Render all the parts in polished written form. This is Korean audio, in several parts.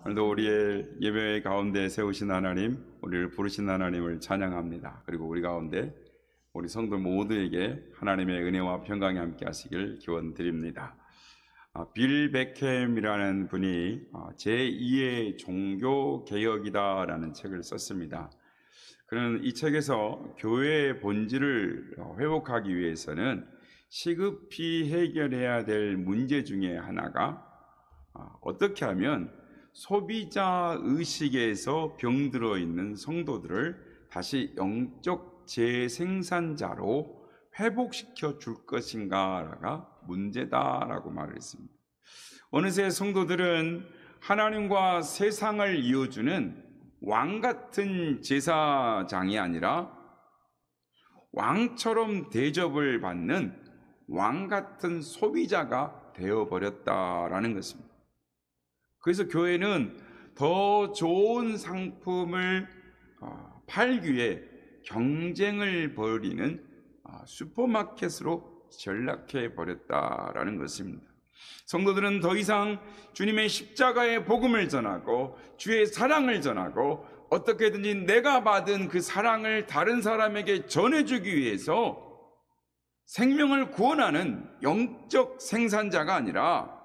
오늘도 우리의 예배 가운데 세우신 하나님, 우리를 부르신 하나님을 찬양합니다. 그리고 우리 가운데 우리 성도 모두에게 하나님의 은혜와 평강이 함께 하시길 기원드립니다. 빌 베켐이라는 분이 제2의 종교개혁이다라는 책을 썼습니다. 그는 이 책에서 교회의 본질을 회복하기 위해서는 시급히 해결해야 될 문제 중에 하나가 어떻게 하면 소비자 의식에서 병들어 있는 성도들을 다시 영적 재생산자로 회복시켜 줄 것인가가 문제다라고 말을 했습니다. 어느새 성도들은 하나님과 세상을 이어주는 왕 같은 제사장이 아니라 왕처럼 대접을 받는 왕 같은 소비자가 되어버렸다라는 것입니다. 그래서 교회는 더 좋은 상품을 팔기 위해 경쟁을 벌이는 슈퍼마켓으로 전락해 버렸다라는 것입니다. 성도들은 더 이상 주님의 십자가의 복음을 전하고 주의 사랑을 전하고 어떻게든지 내가 받은 그 사랑을 다른 사람에게 전해주기 위해서 생명을 구원하는 영적 생산자가 아니라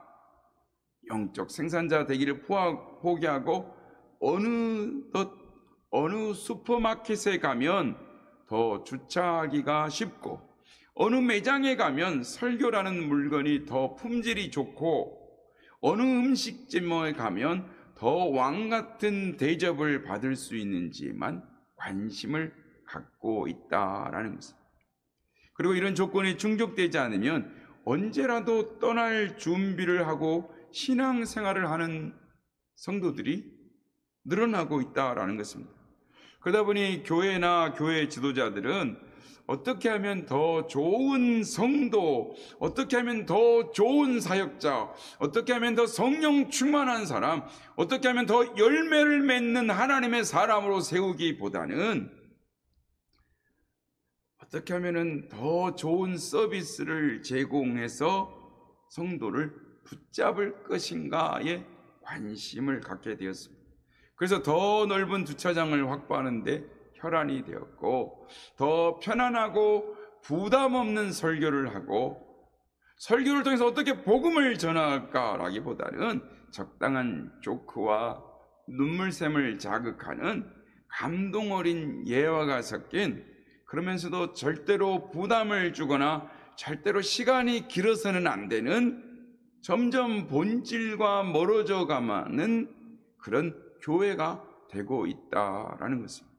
영적 생산자 되기를 포기하고 어느 슈퍼마켓에 가면 더 주차하기가 쉽고 어느 매장에 가면 설교라는 물건이 더 품질이 좋고 어느 음식점에 가면 더 왕같은 대접을 받을 수 있는지에만 관심을 갖고 있다라는 것입니다. 그리고 이런 조건이 충족되지 않으면 언제라도 떠날 준비를 하고 신앙생활을 하는 성도들이 늘어나고 있다라는 것입니다. 그러다 보니 교회나 교회 지도자들은 어떻게 하면 더 좋은 성도, 어떻게 하면 더 좋은 사역자, 어떻게 하면 더 성령 충만한 사람, 어떻게 하면 더 열매를 맺는 하나님의 사람으로 세우기보다는 어떻게 하면 더 좋은 서비스를 제공해서 성도를 붙잡을 것인가에 관심을 갖게 되었습니다. 그래서 더 넓은 주차장을 확보하는데 혈안이 되었고 더 편안하고 부담 없는 설교를 하고 설교를 통해서 어떻게 복음을 전할까라기보다는 적당한 조크와 눈물샘을 자극하는 감동 어린 예화가 섞인 그러면서도 절대로 부담을 주거나 절대로 시간이 길어서는 안 되는 점점 본질과 멀어져 가는 그런 교회가 되고 있다라는 것입니다.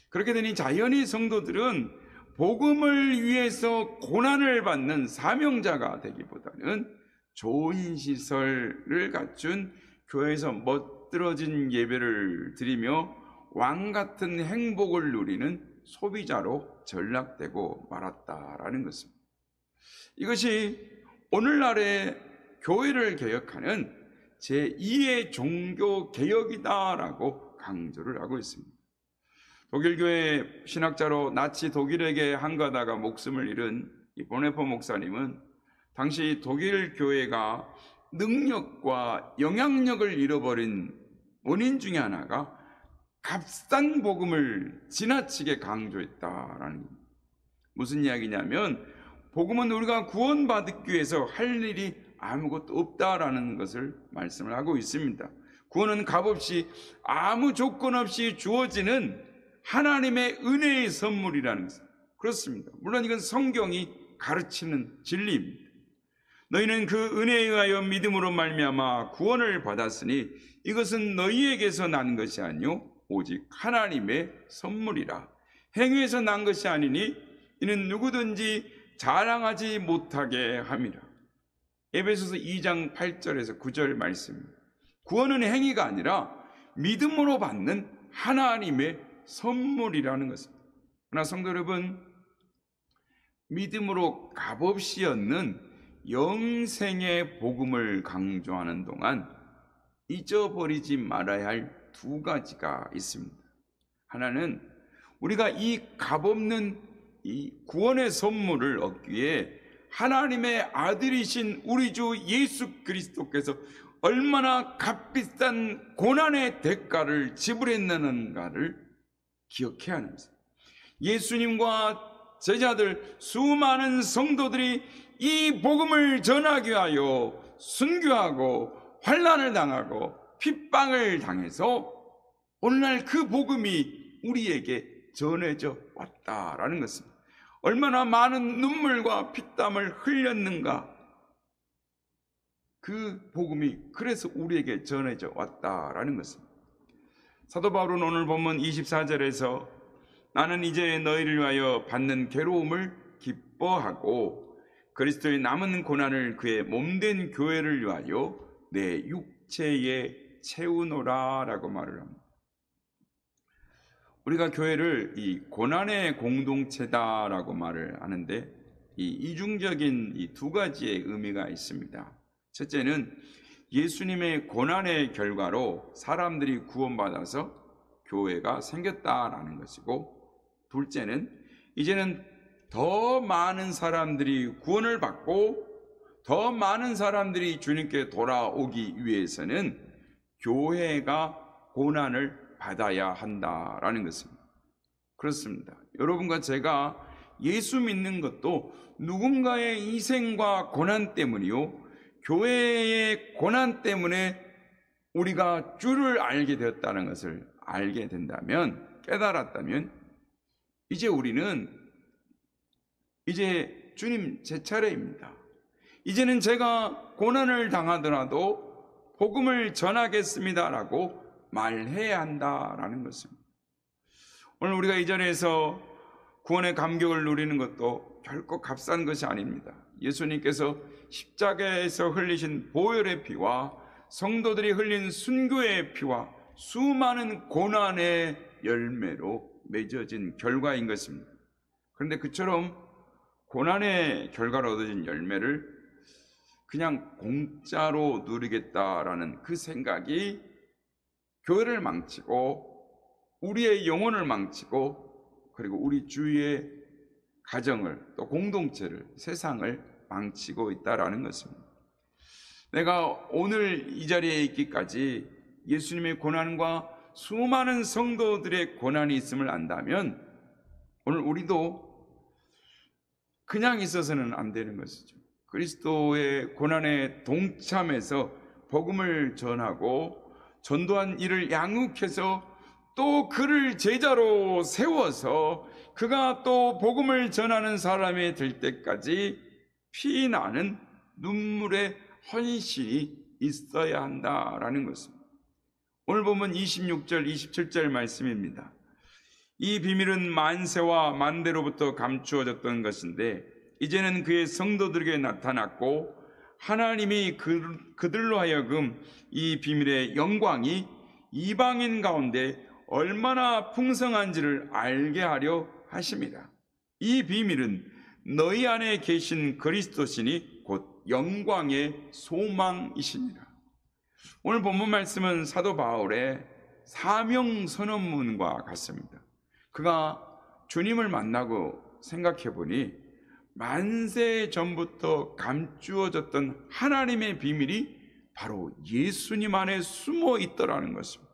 그렇게 되니 자연히 성도들은 복음을 위해서 고난을 받는 사명자가 되기보다는 좋은 시설을 갖춘 교회에서 멋들어진 예배를 드리며 왕 같은 행복을 누리는 소비자로 전락되고 말았다라는 것입니다. 이것이 오늘날의 교회를 개혁하는 제2의 종교개혁이다라고 강조를 하고 있습니다. 독일교회 신학자로 나치 독일에게 항거하다가 목숨을 잃은 이 보네퍼 목사님은 당시 독일 교회가 능력과 영향력을 잃어버린 원인 중에 하나가 값싼 복음을 지나치게 강조했다라는 겁니다. 무슨 이야기냐면 복음은 우리가 구원받기 위해서 할 일이 아무것도 없다라는 것을 말씀을 하고 있습니다. 구원은 값없이 아무 조건 없이 주어지는 하나님의 은혜의 선물이라는 것. 그렇습니다. 물론 이건 성경이 가르치는 진리입니다. 너희는 그 은혜에 의하여 믿음으로 말미암아 구원을 받았으니 이것은 너희에게서 난 것이 아니요 오직 하나님의 선물이라. 행위에서 난 것이 아니니 이는 누구든지 자랑하지 못하게 함이라. 에베소서 2장 8절에서 9절 말씀입니다. 구원은 행위가 아니라 믿음으로 받는 하나님의 선물이라는 것입니다. 그러나 성도 여러분, 믿음으로 값없이 얻는 영생의 복음을 강조하는 동안 잊어버리지 말아야 할 두 가지가 있습니다. 하나는 우리가 이 값없는 이 구원의 선물을 얻기 위해 하나님의 아들이신 우리 주 예수 그리스도께서 얼마나 값비싼 고난의 대가를 지불했는가를 기억해야 하는 것입니다. 예수님과 제자들, 수많은 성도들이 이 복음을 전하기 위하여 순교하고 환난을 당하고 핍박을 당해서 오늘날 그 복음이 우리에게 전해져 왔다라는 것입니다. 얼마나 많은 눈물과 피땀을 흘렸는가. 그 복음이 그래서 우리에게 전해져 왔다라는 것입니다. 사도 바울은 오늘 본문 24절에서 나는 이제 너희를 위하여 받는 괴로움을 기뻐하고 그리스도의 남은 고난을 그의 몸된 교회를 위하여 내 육체에 채우노라 라고 말을 합니다. 우리가 교회를 이 고난의 공동체다라고 말을 하는데 이 이중적인 이 두 가지의 의미가 있습니다. 첫째는 예수님의 고난의 결과로 사람들이 구원받아서 교회가 생겼다라는 것이고, 둘째는 이제는 더 많은 사람들이 구원을 받고 더 많은 사람들이 주님께 돌아오기 위해서는 교회가 고난을 받아야 한다라는 것입니다. 그렇습니다. 여러분과 제가 예수 믿는 것도 누군가의 희생과 고난 때문이요, 교회의 고난 때문에 우리가 주를 알게 되었다는 것을 알게 된다면, 깨달았다면 이제 우리는 이제 주님 제 차례입니다. 이제는 제가 고난을 당하더라도 복음을 전하겠습니다라고 말해야 한다라는 것입니다. 오늘 우리가 이 자리에서 구원의 감격을 누리는 것도 결코 값싼 것이 아닙니다. 예수님께서 십자가에서 흘리신 보혈의 피와 성도들이 흘린 순교의 피와 수많은 고난의 열매로 맺어진 결과인 것입니다. 그런데 그처럼 고난의 결과로 얻어진 열매를 그냥 공짜로 누리겠다라는 그 생각이 교회를 망치고 우리의 영혼을 망치고 그리고 우리 주위의 가정을 또 공동체를, 세상을 망치고 있다라는 것입니다. 내가 오늘 이 자리에 있기까지 예수님의 고난과 수많은 성도들의 고난이 있음을 안다면 오늘 우리도 그냥 있어서는 안 되는 것이죠. 그리스도의 고난에 동참해서 복음을 전하고 전도한 이를 양육해서 또 그를 제자로 세워서 그가 또 복음을 전하는 사람이 될 때까지 피나는 눈물의 헌신이 있어야 한다라는 것입니다. 오늘 보면 26절, 27절 말씀입니다. 이 비밀은 만세와 만대로부터 감추어졌던 것인데 이제는 그의 성도들에게 나타났고 하나님이 그들로 하여금 이 비밀의 영광이 이방인 가운데 얼마나 풍성한지를 알게 하려 하심이라. 이 비밀은 너희 안에 계신 그리스도시니 곧 영광의 소망이시니라. 오늘 본문 말씀은 사도 바울의 사명 선언문과 같습니다. 그가 주님을 만나고 생각해 보니 만세 전부터 감추어졌던 하나님의 비밀이 바로 예수님 안에 숨어 있더라는 것입니다.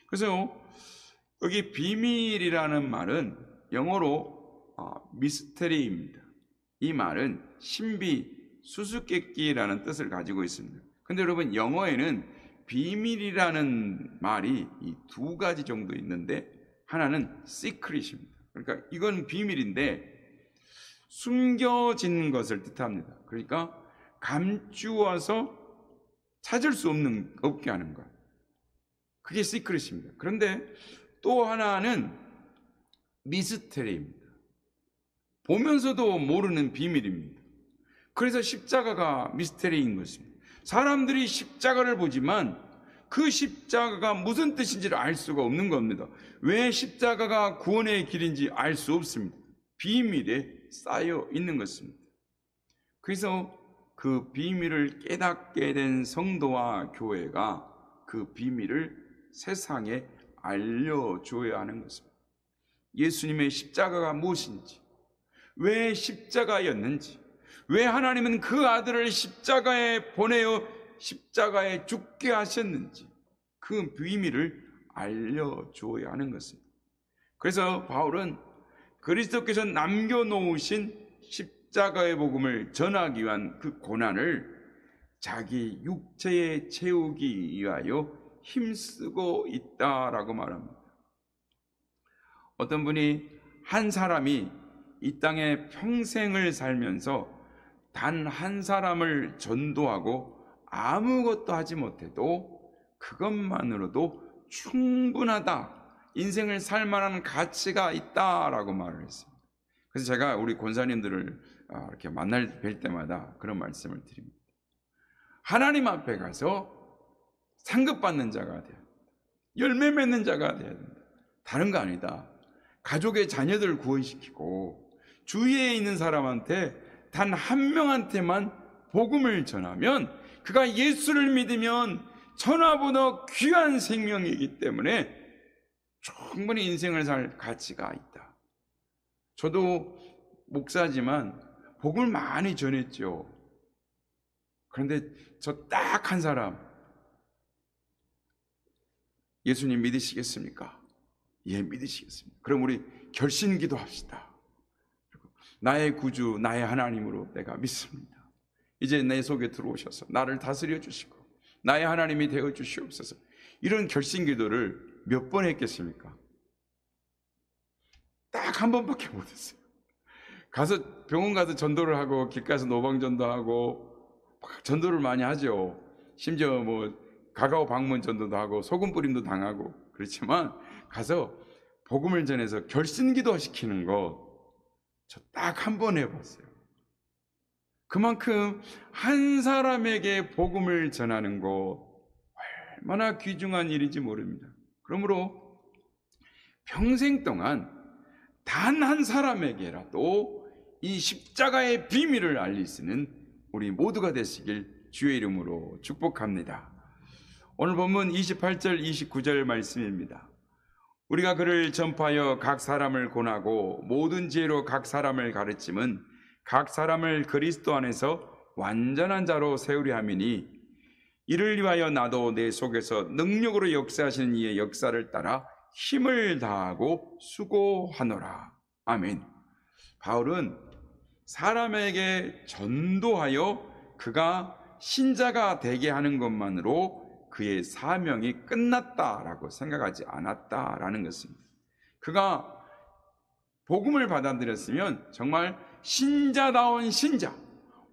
그래서 여기 비밀이라는 말은 영어로 미스테리입니다. 이 말은 신비, 수수께끼라는 뜻을 가지고 있습니다. 근데 여러분, 영어에는 비밀이라는 말이 이 두 가지 정도 있는데 하나는 secret입니다. 그러니까 이건 비밀인데 숨겨진 것을 뜻합니다. 그러니까 감추어서 찾을 수 없게 하는 것. 그게 secret입니다. 그런데 또 하나는 미스테리입니다. 보면서도 모르는 비밀입니다. 그래서 십자가가 미스테리인 것입니다. 사람들이 십자가를 보지만 그 십자가가 무슨 뜻인지를 알 수가 없는 겁니다. 왜 십자가가 구원의 길인지 알 수 없습니다. 비밀에 쌓여 있는 것입니다. 그래서 그 비밀을 깨닫게 된 성도와 교회가 그 비밀을 세상에 알려줘야 하는 것입니다. 예수님의 십자가가 무엇인지, 왜 십자가였는지, 왜 하나님은 그 아들을 십자가에 보내어 십자가에 죽게 하셨는지 그 비밀을 알려주어야 하는 것입니다. 그래서 바울은 그리스도께서 남겨놓으신 십자가의 복음을 전하기 위한 그 고난을 자기 육체에 채우기 위하여 힘쓰고 있다라고 말합니다. 어떤 분이 한 사람이 이 땅에 평생을 살면서 단 한 사람을 전도하고 아무것도 하지 못해도 그것만으로도 충분하다, 인생을 살 만한 가치가 있다라고 말을 했습니다. 그래서 제가 우리 권사님들을 이렇게 뵐 때마다 그런 말씀을 드립니다. 하나님 앞에 가서 상급받는 자가 돼야 된다. 열매 맺는 자가 돼야 된다. 다른 거 아니다. 가족의 자녀들을 구원시키고 주위에 있는 사람한테 단 한 명한테만 복음을 전하면 그가 예수를 믿으면 천하보다 귀한 생명이기 때문에 충분히 인생을 살 가치가 있다. 저도 목사지만 복음을 많이 전했죠. 그런데 저 딱 한 사람, 예수님 믿으시겠습니까? 예, 믿으시겠습니다. 그럼 우리 결신 기도합시다. 나의 구주, 나의 하나님으로 내가 믿습니다. 이제 내 속에 들어오셔서 나를 다스려 주시고 나의 하나님이 되어 주시옵소서. 이런 결신 기도를 몇 번 했겠습니까? 딱 한 번밖에 못했어요. 병원 가서 전도를 하고 길가에서 노방전도하고 전도를 많이 하죠. 심지어 가까우 방문 전도도 하고 소금 뿌림도 당하고 그렇지만 가서 복음을 전해서 결신 기도 시키는 거 저 딱 한 번 해봤어요. 그만큼 한 사람에게 복음을 전하는 거 얼마나 귀중한 일인지 모릅니다. 그러므로 평생 동안 단 한 사람에게라도 이 십자가의 비밀을 알릴 수 있는 우리 모두가 되시길 주의 이름으로 축복합니다. 오늘 본문 28절 29절 말씀입니다. 우리가 그를 전파하여 각 사람을 권하고 모든 지혜로 각 사람을 가르침은 각 사람을 그리스도 안에서 완전한 자로 세우려 함이니 이를 위하여 나도 내 속에서 능력으로 역사하시는 이의 역사를 따라 힘을 다하고 수고하노라. 아멘. 바울은 사람에게 전도하여 그가 신자가 되게 하는 것만으로 그의 사명이 끝났다라고 생각하지 않았다라는 것입니다. 그가 복음을 받아들였으면 정말 신자다운 신자,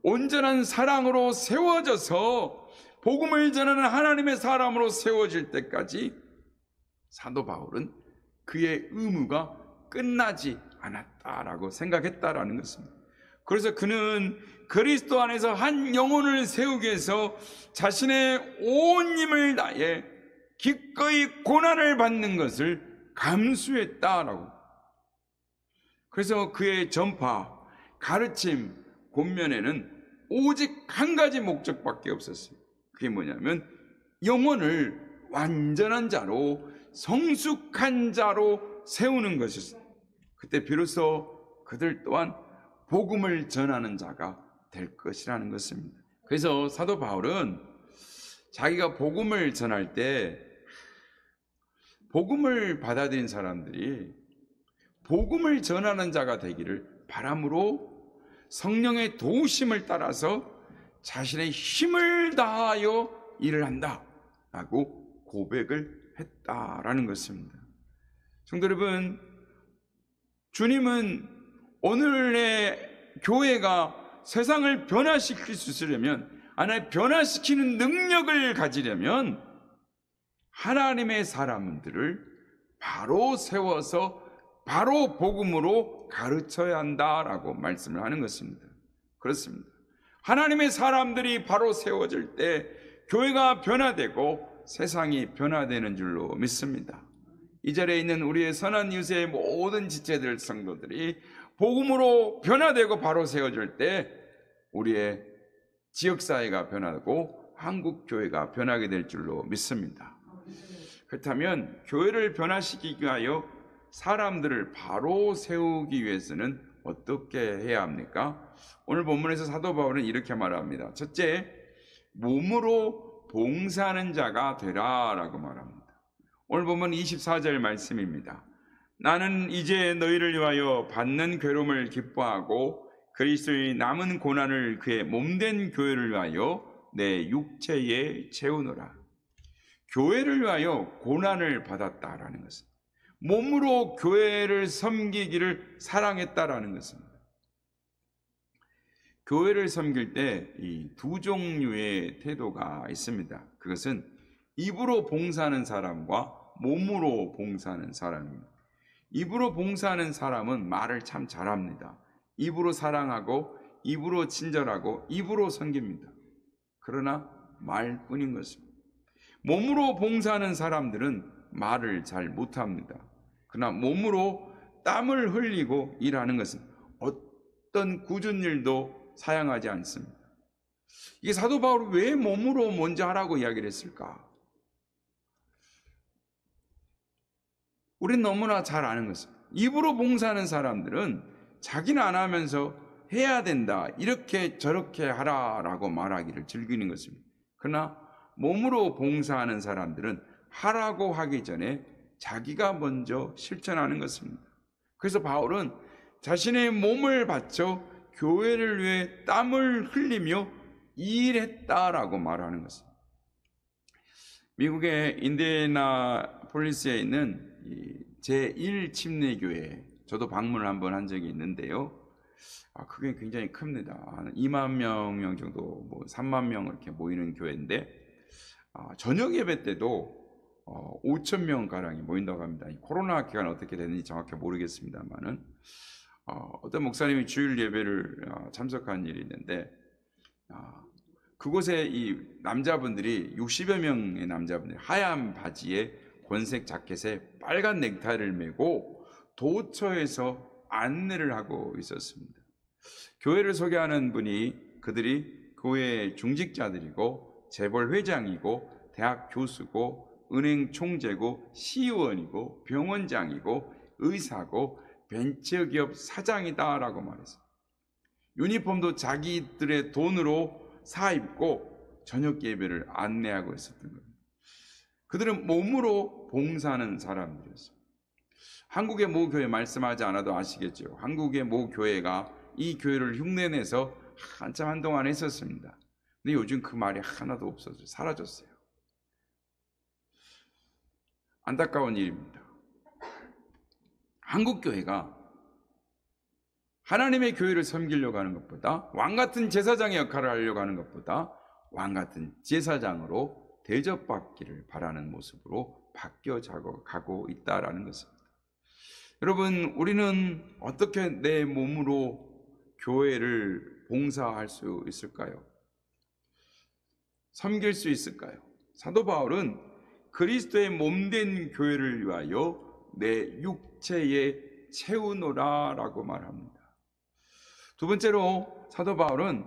온전한 사랑으로 세워져서 복음을 전하는 하나님의 사람으로 세워질 때까지 사도 바울은 그의 의무가 끝나지 않았다라고 생각했다라는 것입니다. 그래서 그는 그리스도 안에서 한 영혼을 세우기 위해서 자신의 온 힘을 다해 기꺼이 고난을 받는 것을 감수했다라고. 그래서 그의 전파, 가르침, 권면에는 오직 한 가지 목적밖에 없었어요. 그게 뭐냐면 영혼을 완전한 자로, 성숙한 자로 세우는 것이었어요. 그때 비로소 그들 또한 복음을 전하는 자가 될 것이라는 것입니다. 그래서 사도 바울은 자기가 복음을 전할 때 복음을 받아들인 사람들이 복음을 전하는 자가 되기를 바람으로 성령의 도우심을 따라서 자신의 힘을 다하여 일을 한다라고 고백을 했다라는 것입니다. 성도 여러분, 주님은 오늘의 교회가 세상을 변화시킬 수 있으려면, 하나의 변화시키는 능력을 가지려면 하나님의 사람들을 바로 세워서 바로 복음으로 가르쳐야 한다라고 말씀을 하는 것입니다. 그렇습니다. 하나님의 사람들이 바로 세워질 때 교회가 변화되고 세상이 변화되는 줄로 믿습니다. 이 자리에 있는 우리의 선한 이웃의 모든 지체들 성도들이 복음으로 변화되고 바로 세워질 때 우리의 지역사회가 변하고 한국교회가 변하게 될 줄로 믿습니다. 그렇다면 교회를 변화시키기 위하여 사람들을 바로 세우기 위해서는 어떻게 해야 합니까? 오늘 본문에서 사도 바울은 이렇게 말합니다. 첫째, 몸으로 봉사하는 자가 되라라고 말합니다. 오늘 보면 24절 말씀입니다. 나는 이제 너희를 위하여 받는 괴로움을 기뻐하고 그리스도의 남은 고난을 그의 몸된 교회를 위하여 내 육체에 채우노라. 교회를 위하여 고난을 받았다라는 것은 몸으로 교회를 섬기기를 사랑했다라는 것입니다. 교회를 섬길 때 이 두 종류의 태도가 있습니다. 그것은 입으로 봉사하는 사람과 몸으로 봉사하는 사람입니다. 입으로 봉사하는 사람은 말을 참 잘합니다. 입으로 사랑하고 입으로 친절하고 입으로 섬깁니다. 그러나 말뿐인 것입니다. 몸으로 봉사하는 사람들은 말을 잘 못합니다. 그러나 몸으로 땀을 흘리고 일하는 것은 어떤 굳은 일도 사양하지 않습니다. 이게 사도 바울이 왜 몸으로 먼저 하라고 이야기를 했을까? 우린 너무나 잘 아는 것입니다. 입으로 봉사하는 사람들은 자기는 안 하면서 해야 된다, 이렇게 저렇게 하라라고 말하기를 즐기는 것입니다. 그러나 몸으로 봉사하는 사람들은 하라고 하기 전에 자기가 먼저 실천하는 것입니다. 그래서 바울은 자신의 몸을 바쳐 교회를 위해 땀을 흘리며 일했다라고 말하는 것입니다. 미국의 인디애나폴리스에 있는 제1침례교회, 저도 방문을 한번 한 적이 있는데요. 그게 굉장히 큽니다. 한 2만 명 정도, 3만 명 이렇게 모이는 교회인데, 저녁 예배 때도 5천 명 가량이 모인다고 합니다. 코로나 기간 어떻게 됐는지 정확히 모르겠습니다만은 어떤 목사님이 주일 예배를 참석한 일이 있는데, 그곳에 이 남자분들이 60여 명의 남자분들이 하얀 바지에 권색 자켓에 빨간 넥타이를 메고 도처에서 안내를 하고 있었습니다. 교회를 소개하는 분이 그들이 교회 중직자들이고 재벌 회장이고 대학 교수고 은행 총재고 시의원이고 병원장이고 의사고 벤처기업 사장이다라고 말했어요. 유니폼도 자기들의 돈으로 사 입고 저녁 예배를 안내하고 있었던 겁니다. 그들은 몸으로 봉사하는 사람들이었어요. 한국의 모 교회 말씀하지 않아도 아시겠죠. 한국의 모 교회가 이 교회를 흉내내서 한동안 했었습니다. 근데 요즘 그 말이 하나도 없어졌어요. 사라졌어요. 안타까운 일입니다. 한국 교회가 하나님의 교회를 섬기려고 하는 것보다, 왕같은 제사장의 역할을 하려고 하는 것보다 왕같은 제사장으로 대접받기를 바라는 모습으로 바뀌어 가고 있다라는 것입니다. 여러분, 우리는 어떻게 내 몸으로 교회를 봉사할 수 있을까요? 섬길 수 있을까요? 사도 바울은 그리스도의 몸된 교회를 위하여 내 육체에 채우노라라고 말합니다. 두 번째로 사도 바울은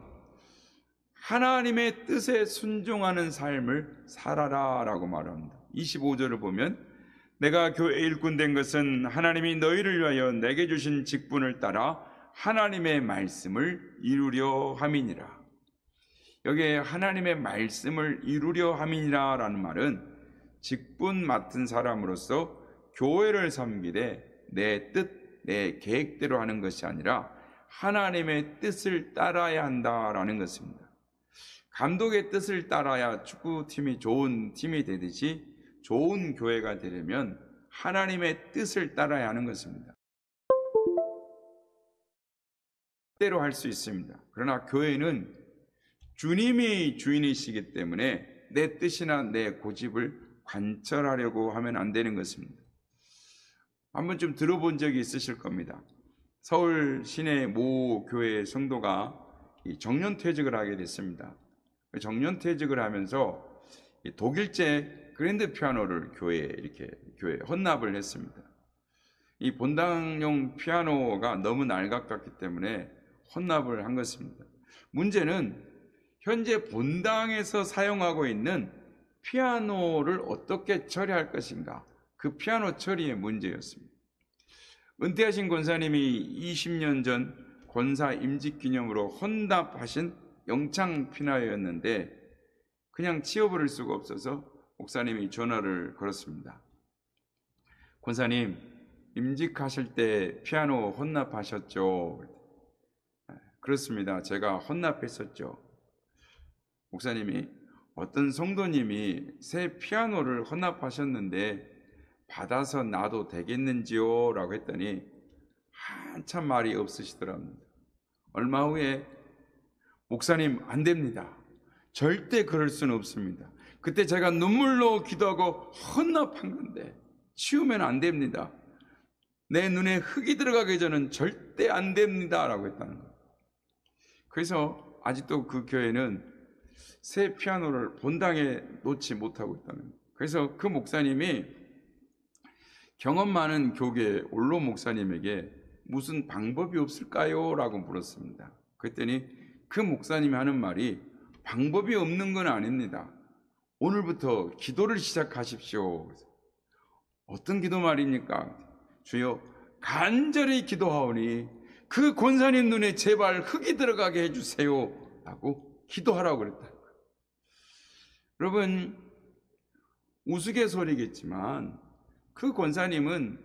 하나님의 뜻에 순종하는 삶을 살아라라고 말합니다. 25절을 보면 내가 교회 일꾼 된 것은 하나님이 너희를 위하여 내게 주신 직분을 따라 하나님의 말씀을 이루려 함이니라. 여기에 하나님의 말씀을 이루려 함이니라 라는 말은 직분 맡은 사람으로서 교회를 섬기되 내 뜻, 내 계획대로 하는 것이 아니라 하나님의 뜻을 따라야 한다라는 것입니다. 감독의 뜻을 따라야 축구팀이 좋은 팀이 되듯이 좋은 교회가 되려면 하나님의 뜻을 따라야 하는 것입니다. 뜻대로 할 수 있습니다. 그러나 교회는 주님이 주인이시기 때문에 내 뜻이나 내 고집을 관철하려고 하면 안 되는 것입니다. 한번 좀 들어본 적이 있으실 겁니다. 서울 시내 모 교회 성도가 정년퇴직을 하게 됐습니다. 정년퇴직을 하면서 독일제 그랜드 피아노를 교회에 헌납을 했습니다. 이 본당용 피아노가 너무 낡았기 때문에 헌납을 한 것입니다. 문제는 현재 본당에서 사용하고 있는 피아노를 어떻게 처리할 것인가, 그 피아노 처리의 문제였습니다. 은퇴하신 권사님이 20년 전 권사 임직 기념으로 헌납하신 영창 피아노였는데 그냥 치워버릴 수가 없어서 목사님이 전화를 걸었습니다. 권사님, 임직하실 때 피아노 혼납하셨죠? 그렇습니다. 제가 혼납했었죠. 목사님이, 어떤 성도님이 새 피아노를 혼납하셨는데 받아서 놔도 되겠는지요? 라고 했더니 한참 말이 없으시더랍니다. 얼마 후에, 목사님, 안 됩니다. 절대 그럴 수는 없습니다. 그때 제가 눈물로 기도하고 헌납한 건데 치우면 안 됩니다. 내 눈에 흙이 들어가기 전은 절대 안 됩니다. 라고 했다는 거예요. 그래서 아직도 그 교회는 새 피아노를 본당에 놓지 못하고 있다는 거예요. 그래서 그 목사님이 경험 많은 교계 올로 목사님에게 무슨 방법이 없을까요? 라고 물었습니다. 그랬더니 그 목사님이 하는 말이, 방법이 없는 건 아닙니다. 오늘부터 기도를 시작하십시오. 어떤 기도 말입니까? 주여, 간절히 기도하오니 그 권사님 눈에 제발 흙이 들어가게 해주세요 라고 기도하라고 그랬다. 여러분, 우스갯소리겠지만 그 권사님은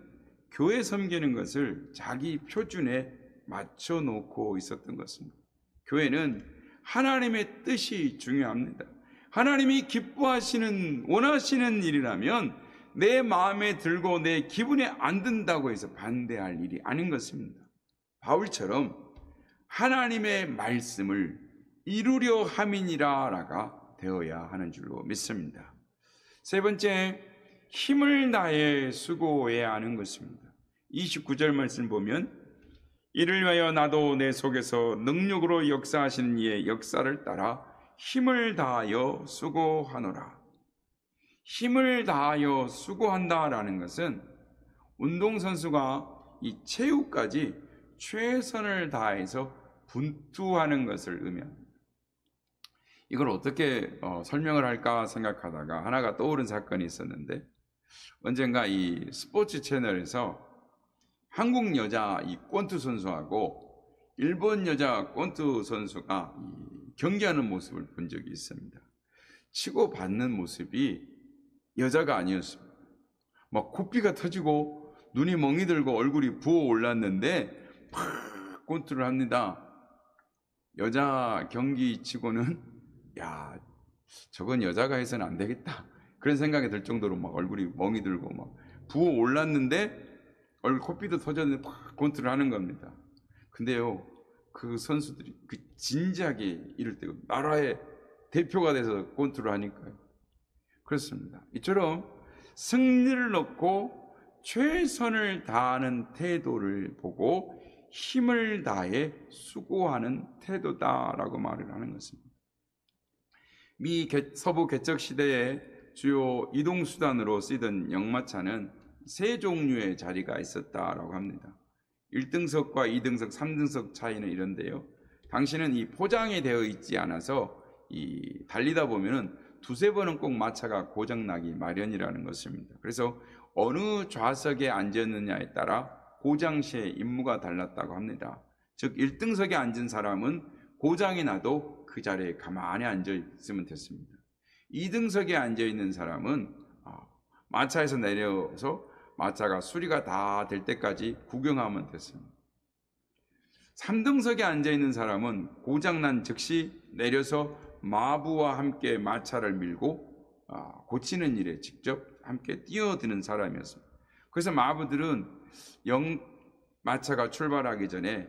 교회 섬기는 것을 자기 표준에 맞춰놓고 있었던 것입니다. 교회는 하나님의 뜻이 중요합니다. 하나님이 기뻐하시는, 원하시는 일이라면 내 마음에 들고 내 기분에 안 든다고 해서 반대할 일이 아닌 것입니다. 바울처럼 하나님의 말씀을 이루려 함이니라가 되어야 하는 줄로 믿습니다. 세 번째, 힘을 다해 수고해야 하는 것입니다. 29절 말씀 보면, 이를 위하여 나도 내 속에서 능력으로 역사하시는 이의 역사를 따라 힘을 다하여 수고하노라. 힘을 다하여 수고한다라는 것은 운동선수가 이 최후까지 최선을 다해서 분투하는 것을 의미합니다. 이걸 어떻게 설명을 할까 생각하다가 하나가 떠오른 사건이 있었는데, 언젠가 이 스포츠 채널에서 한국 여자 이 권투 선수하고 일본 여자 권투 선수가 경기하는 모습을 본 적이 있습니다. 치고 받는 모습이 여자가 아니었습니다. 막 코피가 터지고 눈이 멍이 들고 얼굴이 부어 올랐는데 팍 권투를 합니다. 여자 경기 치고는, 야, 저건 여자가 해서는 안 되겠다, 그런 생각이 들 정도로 막 얼굴이 멍이 들고 막 부어 올랐는데 얼굴 코피도 터졌는데 팍 권투를 하는 겁니다. 근데요, 그 선수들이 그 진지하게 이럴 때 나라의 대표가 돼서 권투를 하니까요. 그렇습니다. 이처럼 승리를 얻고 최선을 다하는 태도를 보고 힘을 다해 수고하는 태도다라고 말을 하는 것입니다. 미 서부 개척 시대에 주요 이동수단으로 쓰이던 역마차는 세 종류의 자리가 있었다라고 합니다. 1등석과 2등석, 3등석 차이는 이런데요. 당시는 이 포장이 되어 있지 않아서 이 달리다 보면은 두세 번은 꼭 마차가 고장나기 마련이라는 것입니다. 그래서 어느 좌석에 앉았느냐에 따라 고장 시의 임무가 달랐다고 합니다. 즉 1등석에 앉은 사람은 고장이 나도 그 자리에 가만히 앉아 있으면 됐습니다. 2등석에 앉아 있는 사람은 마차에서 내려서 마차가 수리가 다 될 때까지 구경하면 됐습니다. 3등석에 앉아있는 사람은 고장난 즉시 내려서 마부와 함께 마차를 밀고 고치는 일에 직접 함께 뛰어드는 사람이었습니다. 그래서 마부들은 마차가 출발하기 전에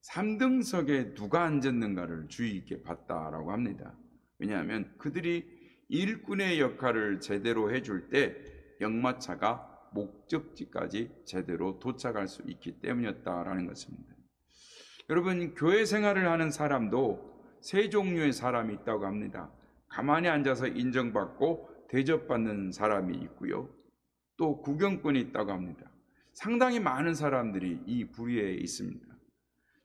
3등석에 누가 앉았는가를 주의 있게 봤다라고 합니다. 왜냐하면 그들이 일꾼의 역할을 제대로 해줄 때 역마차가 목적지까지 제대로 도착할 수 있기 때문이었다라는 것입니다. 여러분, 교회 생활을 하는 사람도 세 종류의 사람이 있다고 합니다. 가만히 앉아서 인정받고 대접받는 사람이 있고요. 또 구경꾼이 있다고 합니다. 상당히 많은 사람들이 이 부류에 있습니다.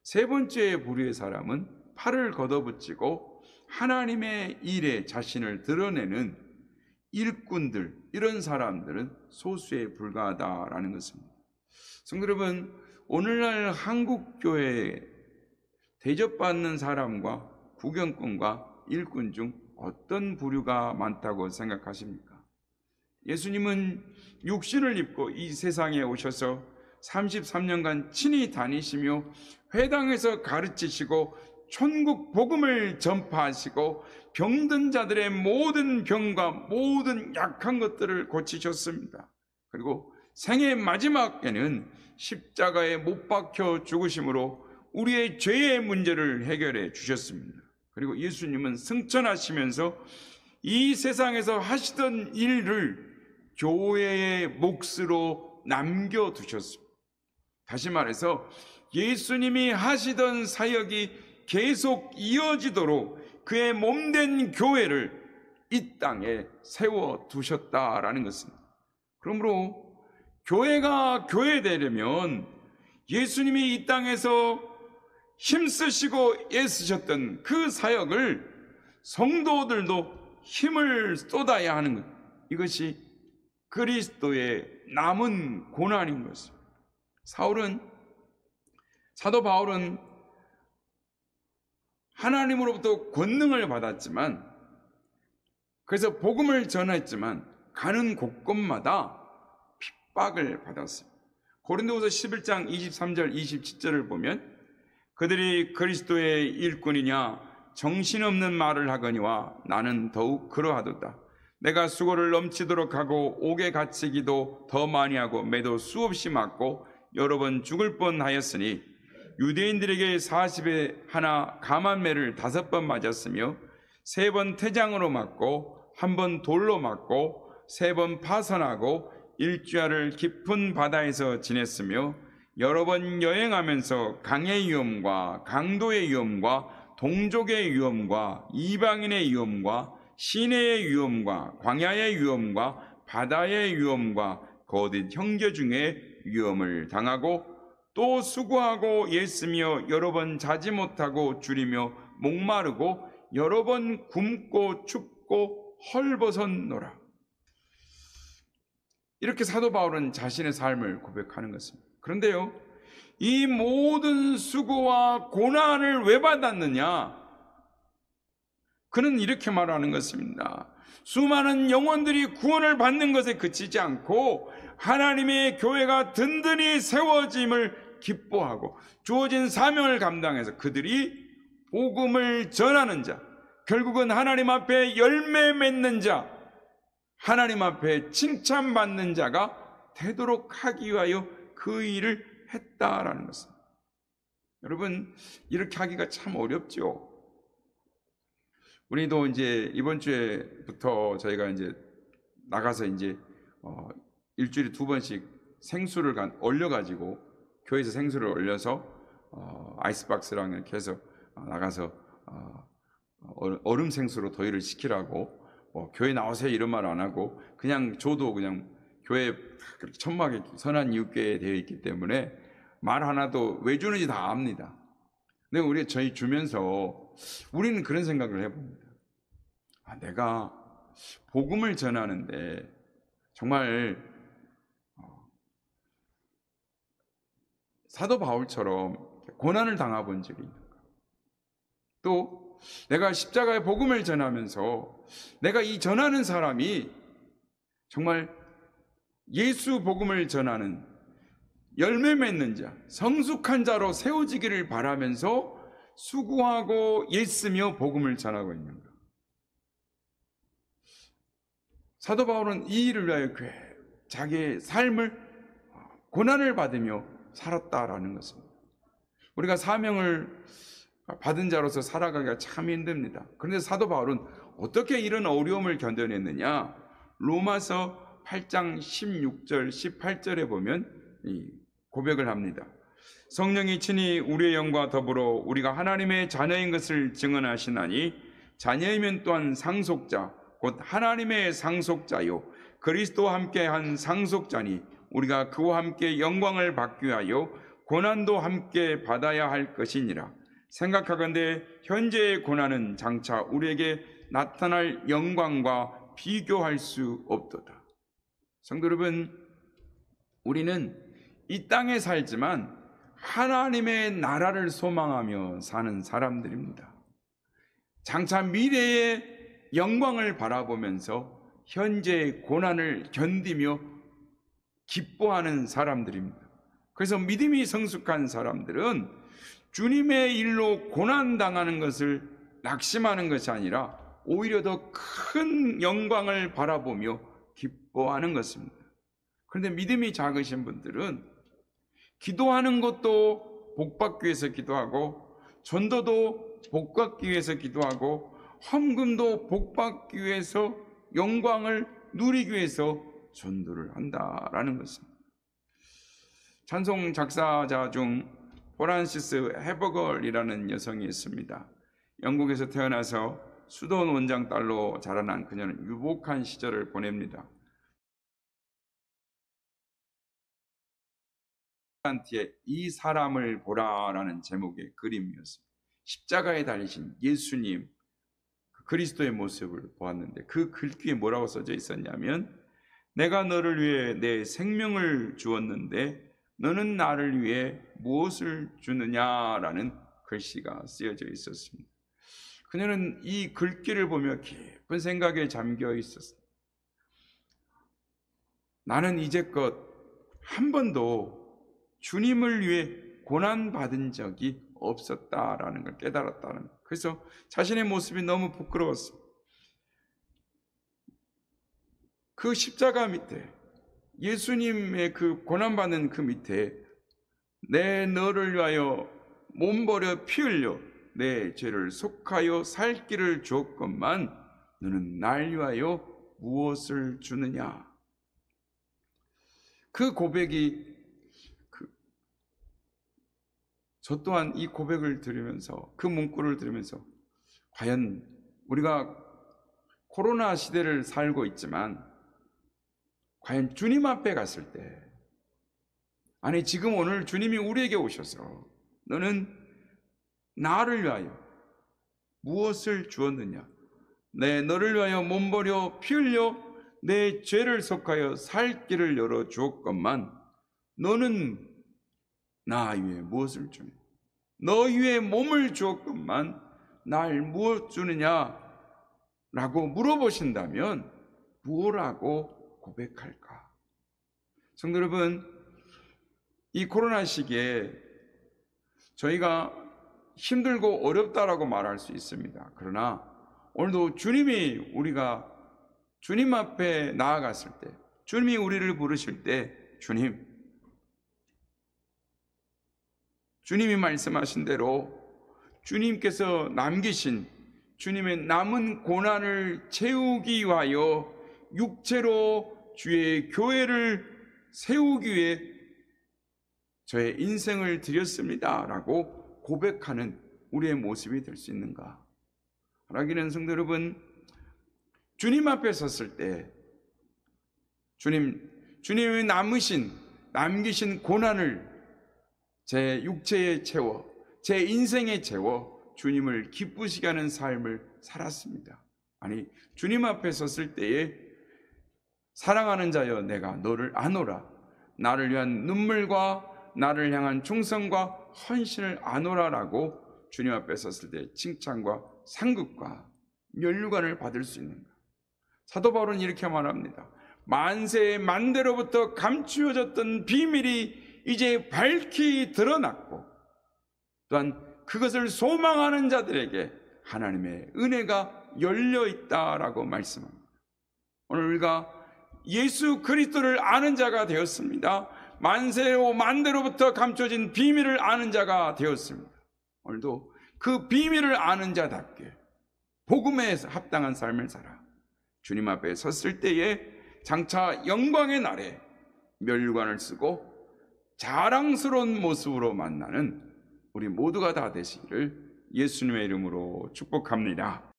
세 번째 부류의 사람은 팔을 걷어붙이고 하나님의 일에 자신을 드러내는 일꾼들, 이런 사람들은 소수에 불과하다라는 것입니다. 성도 여러분, 오늘날 한국교회에 대접받는 사람과 구경꾼과 일꾼 중 어떤 부류가 많다고 생각하십니까? 예수님은 육신을 입고 이 세상에 오셔서 33년간 친히 다니시며 회당에서 가르치시고 천국 복음을 전파하시고 병든 자들의 모든 병과 모든 약한 것들을 고치셨습니다. 그리고 생의 마지막에는 십자가에 못 박혀 죽으심으로 우리의 죄의 문제를 해결해 주셨습니다. 그리고 예수님은 승천하시면서 이 세상에서 하시던 일을 교회의 몫으로 남겨두셨습니다. 다시 말해서 예수님이 하시던 사역이 계속 이어지도록 그의 몸된 교회를 이 땅에 세워두셨다라는 것입니다. 그러므로 교회가 교회되려면 예수님이 이 땅에서 힘쓰시고 애쓰셨던 그 사역을 성도들도 힘을 쏟아야 하는 것, 이것이 그리스도의 남은 고난인 것입니다. 사도 바울은 하나님으로부터 권능을 받았지만, 그래서 복음을 전했지만 가는 곳곳마다 핍박을 받았습니다. 고린도후서 11장 23절 27절을 보면 그들이 그리스도의 일꾼이냐 정신없는 말을 하거니와 나는 더욱 그러하도다. 내가 수고를 넘치도록 하고 옥에 갇히기도 더 많이 하고 매도 수없이 맞고 여러 번 죽을 뻔하였으니 유대인들에게 40에 하나 감한매를 5번 맞았으며 3번 태장으로 맞고 1번 돌로 맞고 3번 파선하고 일주일을 깊은 바다에서 지냈으며 여러 번 여행하면서 강의 위험과 강도의 위험과 동족의 위험과 이방인의 위험과 시내의 위험과 광야의 위험과 바다의 위험과 거짓 형제 중에 위험을 당하고 또 수고하고 애쓰며 여러 번 자지 못하고 줄이며 목마르고 여러 번 굶고 춥고 헐벗었노라. 이렇게 사도 바울은 자신의 삶을 고백하는 것입니다. 그런데요, 이 모든 수고와 고난을 왜 받았느냐? 그는 이렇게 말하는 것입니다. 수많은 영혼들이 구원을 받는 것에 그치지 않고 하나님의 교회가 든든히 세워짐을 기뻐하고 주어진 사명을 감당해서 그들이 복음을 전하는 자, 결국은 하나님 앞에 열매 맺는 자, 하나님 앞에 칭찬받는 자가 되도록 하기 위하여 그 일을 했다라는 것입니다. 여러분, 이렇게 하기가 참 어렵죠. 우리도 이제 이번 주에부터 저희가 이제 나가서 이제 일주일에 2번씩 생수를 얼려가지고 교회에서 생수를 얼려서 아이스박스랑 이렇게 해서 나가서 얼음 생수로 더위를 식히라고 교회 나오세요 이런 말 안 하고 그냥 저도 그냥 교회 천막에 선한 이웃교회에 되어 있기 때문에 말 하나도 왜 주는지 다 압니다. 근데 저희 주면서 우리는 그런 생각을 해봅니다. 내가 복음을 전하는데 정말 사도 바울처럼 고난을 당해본 적이 있는가? 또 내가 십자가의 복음을 전하면서 내가 이 전하는 사람이 정말 예수 복음을 전하는 열매 맺는 자, 성숙한 자로 세워지기를 바라면서 수고하고 애쓰며 복음을 전하고 있는가? 사도 바울은 이 일을 위하여 자기의 삶을 고난을 받으며 살았다라는 것입니다. 우리가 사명을 받은 자로서 살아가기가 참 힘듭니다. 그런데 사도 바울은 어떻게 이런 어려움을 견뎌냈느냐? 로마서 8장 16절 18절에 보면 고백을 합니다. 성령이 친히 우리의 영과 더불어 우리가 하나님의 자녀인 것을 증언하시나니 자녀이면 또한 상속자 곧 하나님의 상속자요 그리스도와 함께 한 상속자니 우리가 그와 함께 영광을 받기 위하여 고난도 함께 받아야 할 것이니라. 생각하건대 현재의 고난은 장차 우리에게 나타날 영광과 비교할 수 없도다. 성도 여러분, 우리는 이 땅에 살지만 하나님의 나라를 소망하며 사는 사람들입니다. 장차 미래에 영광을 바라보면서 현재의 고난을 견디며 기뻐하는 사람들입니다. 그래서 믿음이 성숙한 사람들은 주님의 일로 고난당하는 것을 낙심하는 것이 아니라 오히려 더 큰 영광을 바라보며 기뻐하는 것입니다. 그런데 믿음이 작으신 분들은 기도하는 것도 복받기 위해서 기도하고, 전도도 복받기 위해서 기도하고, 헌금도 복받기 위해서, 영광을 누리기 위해서 전도를 한다라는 것입니다. 찬송 작사자 중 프란시스 헤버걸이라는 여성이 있습니다. 영국에서 태어나서 수도원 원장 딸로 자라난 그녀는 유복한 시절을 보냅니다. 이 사람을 보라라는 제목의 그림이었습니다. 십자가에 달리신 예수님, 그리스도의 모습을 보았는데 그 글귀에 뭐라고 써져 있었냐면, 내가 너를 위해 내 생명을 주었는데 너는 나를 위해 무엇을 주느냐라는 글씨가 쓰여져 있었습니다. 그녀는 이 글귀를 보며 깊은 생각에 잠겨 있었습니다. 나는 이제껏 한 번도 주님을 위해 고난받은 적이 없었다라는 걸 깨달았다는 것. 그래서 자신의 모습이 너무 부끄러웠습니다. 그 십자가 밑에, 예수님의 그 고난받는 그 밑에, 내 너를 위하여 몸버려 피 흘려 내 죄를 속하여 살 길을 주었건만 너는 날 위하여 무엇을 주느냐. 그 고백이, 저 또한 이 고백을 들으면서, 그 문구를 들으면서, 과연 우리가 코로나 시대를 살고 있지만 과연 주님 앞에 갔을 때, 아니 지금 오늘 주님이 우리에게 오셔서 너는 나를 위하여 무엇을 주었느냐, 너를 위하여 몸버려 피 흘려 내 죄를 속하여 살 길을 열어 주었건만 너는 나 위에 무엇을 주느냐, 너 위에 몸을 주었건만 날 무엇 주느냐 라고 물어보신다면 무엇라고 고백할까? 성도 여러분, 이 코로나 시기에 저희가 힘들고 어렵다라고 말할 수 있습니다. 그러나 오늘도 주님이, 우리가 주님 앞에 나아갔을 때, 주님이 우리를 부르실 때, 주님이 말씀하신 대로 주님께서 남기신, 주님의 남은 고난을 채우기 위하여 육체로 주의 교회를 세우기 위해 저의 인생을 드렸습니다 라고 고백하는 우리의 모습이 될 수 있는가? 하나님은 성도 여러분, 주님 앞에 섰을 때 주님이 남기신 고난을 제 육체에 채워, 제 인생에 채워 주님을 기쁘시게 하는 삶을 살았습니다. 아니, 주님 앞에 섰을 때에 사랑하는 자여 내가 너를 아노라, 나를 위한 눈물과 나를 향한 충성과 헌신을 아노라라고 주님 앞에 섰을 때 칭찬과 상급과 면류관을 받을 수 있는가? 사도 바울은 이렇게 말합니다. 만세의 만대로부터 감추어졌던 비밀이 이제 밝히 드러났고, 또한 그것을 소망하는 자들에게 하나님의 은혜가 열려 있다라고 말씀합니다. 오늘 우리가 예수 그리스도를 아는 자가 되었습니다. 만세로 만대로부터 감춰진 비밀을 아는 자가 되었습니다. 오늘도 그 비밀을 아는 자답게 복음에 합당한 삶을 살아 주님 앞에 섰을 때에 장차 영광의 날에 멸관을 쓰고 자랑스러운 모습으로 만나는 우리 모두가 다 되시기를 예수님의 이름으로 축복합니다.